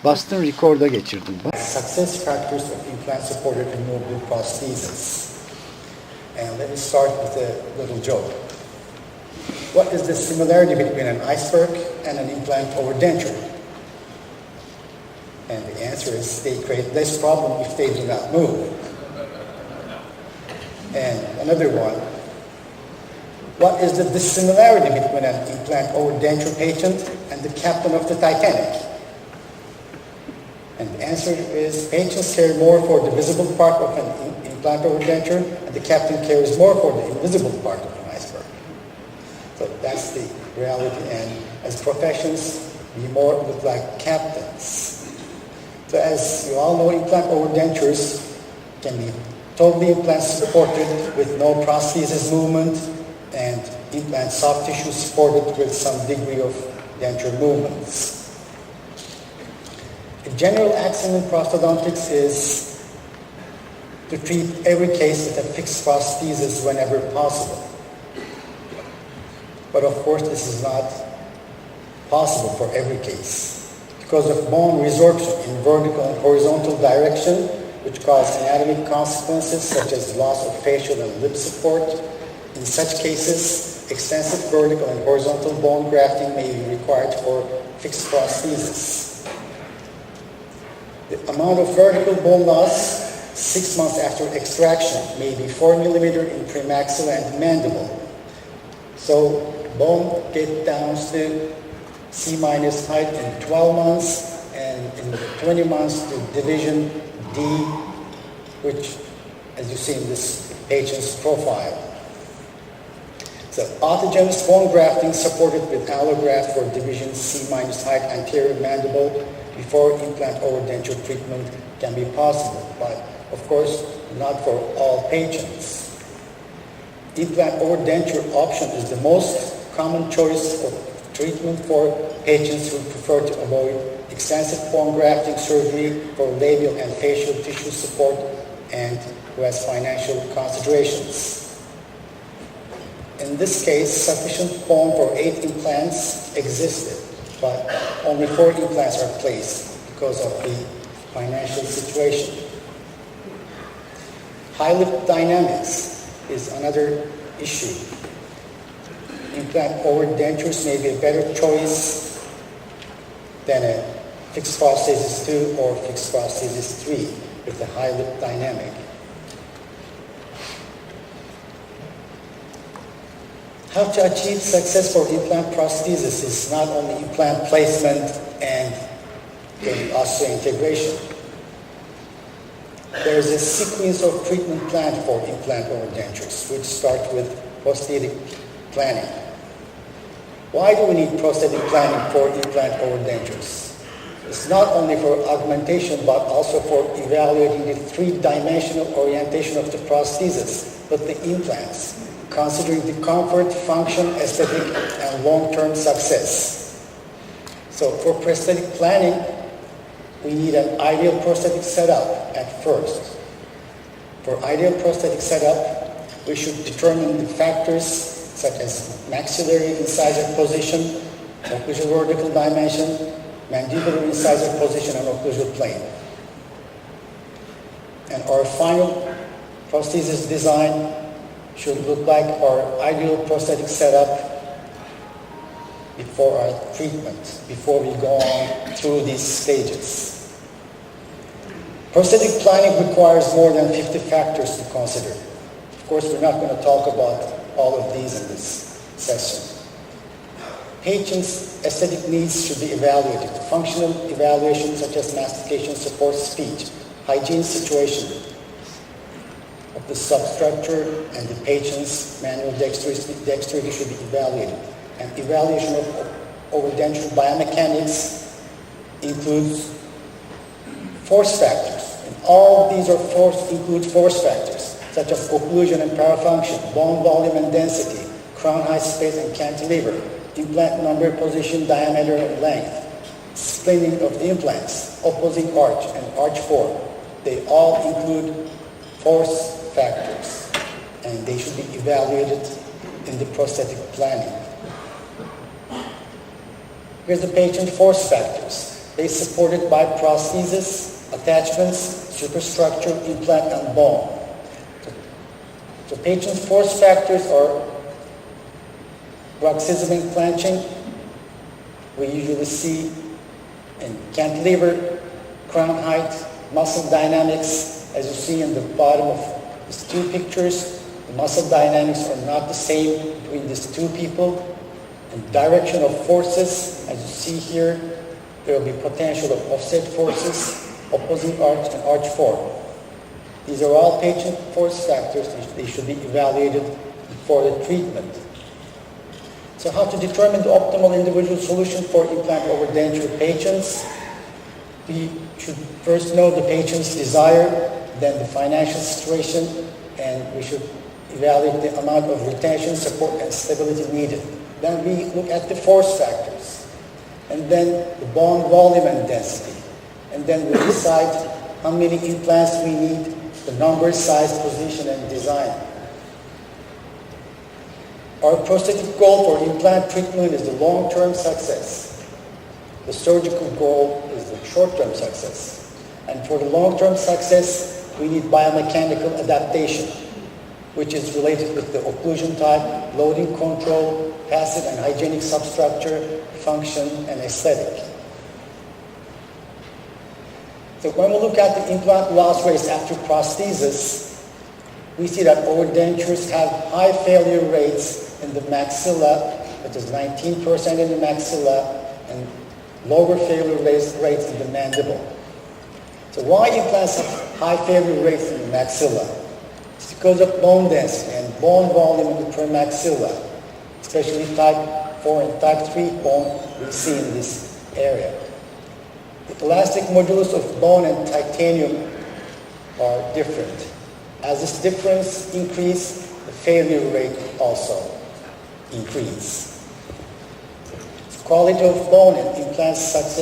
Bastın record'a geçirdim. Success factors of implant-supported removable prosthesis. And let me start with a little joke. What is the similarity between an iceberg and an implant over denture? And the answer is they create less problem if they do not move. And another one, what is the dissimilarity between an implant over denture patient and the captain of the Titanic? And the answer is patients care more for the visible part of an implant over denture, and the captain cares more for the invisible part of an iceberg. So that's the reality, and as professions, we more look like captains. So as you all know, implant over dentures can be totally implant supported with no prosthesis movement, and implant soft tissue supported with some degree of denture movements. The general axiom in prosthodontics is to treat every case with a fixed prosthesis whenever possible. But of course, this is not possible for every case because of bone resorption in vertical and horizontal direction, which cause anatomic consequences such as loss of facial and lip support. In such cases, extensive vertical and horizontal bone grafting may be required for fixed prosthesis. The amount of vertical bone loss 6 months after extraction may be 4 millimeter in premaxilla and mandible. So bone gets down to C- height in 12 months, and in 20 months to division D, which, as you see in this patient's profile. So autogenous bone grafting supported with allograft for division C- height anterior mandible before implant over denture treatment can be possible, but of course not for all patients. Implant over denture option is the most common choice of treatment for patients who prefer to avoid extensive bone grafting surgery for labial and facial tissue support and who has financial considerations. In this case, sufficient bone for 8 implants existed, but only 4 implants are placed because of the financial situation. High lip dynamics is another issue. Implant over dentures may be a better choice than a fixed prosthesis 2 or fixed prosthesis 3 with a high lip dynamic. How to achieve success for implant prosthesis is not only implant placement and osseointegration. There is a sequence of treatment plan for implant over dentures, which start with prosthetic planning. Why do we need prosthetic planning for implant over dentures? It's not only for augmentation, but also for evaluating the 3-dimensional orientation of the prosthesis, but the implants, considering the comfort, function, aesthetic, and long-term success. So for prosthetic planning, we need an ideal prosthetic setup at first. For ideal prosthetic setup, we should determine the factors such as maxillary incisor position, occlusal vertical dimension, mandibular incisor position, and occlusal plane. And our final prosthesis design should look like our ideal prosthetic setup before our treatment, before we go on through these stages. Prosthetic planning requires more than 50 factors to consider. Of course, we're not going to talk about all of these in this session. Patients' aesthetic needs should be evaluated. Functional evaluation such as mastication, support, speech, hygiene situation of the substructure and the patient's manual dexterity should be evaluated. And evaluation of overdenture biomechanics includes force factors. And all these include force factors such as occlusion and parafunction, bone volume and density, crown height, space and cantilever, implant number, position, diameter and length, splitting of the implants, opposing arch and arch form. They all include force factors, and they should be evaluated in the prosthetic planning. Here's the patient force factors. They supported by prosthesis, attachments, superstructure, implant, and bone. So patient's force factors are bruxism and clenching. We usually see in cantilever, crown height, muscle dynamics. As you see in the bottom of these two pictures, the muscle dynamics are not the same between these two people. And direction of forces, as you see here, there will be potential of offset forces, opposing arch and arch form. These are all patient force factors. They should be evaluated before the treatment. So how to determine the optimal individual solution for implant over denture patients? We should first know the patient's desire, then the financial situation, and we should evaluate the amount of retention, support, and stability needed. Then we look at the force factors, and then the bone volume and density. And then we decide how many implants we need, the number, size, position, and design. Our prosthetic goal for implant treatment is the long-term success. The surgical goal is the short-term success. And for the long-term success, we need biomechanical adaptation, which is related with the occlusion type, loading control, passive and hygienic substructure, function, and aesthetic. So when we look at the implant loss rates after prosthesis, we see that overdentures have high failure rates in the maxilla, that is 19% in the maxilla, and lower failure rates in the mandible. So why implants have high failure rates in the maxilla? It's because of bone density and bone volume in the premaxilla, especially type 4 and type 3 bone we see in this area. The elastic modulus of bone and titanium are different. As this difference increases, the failure rate also increases. Quality of bone and implant success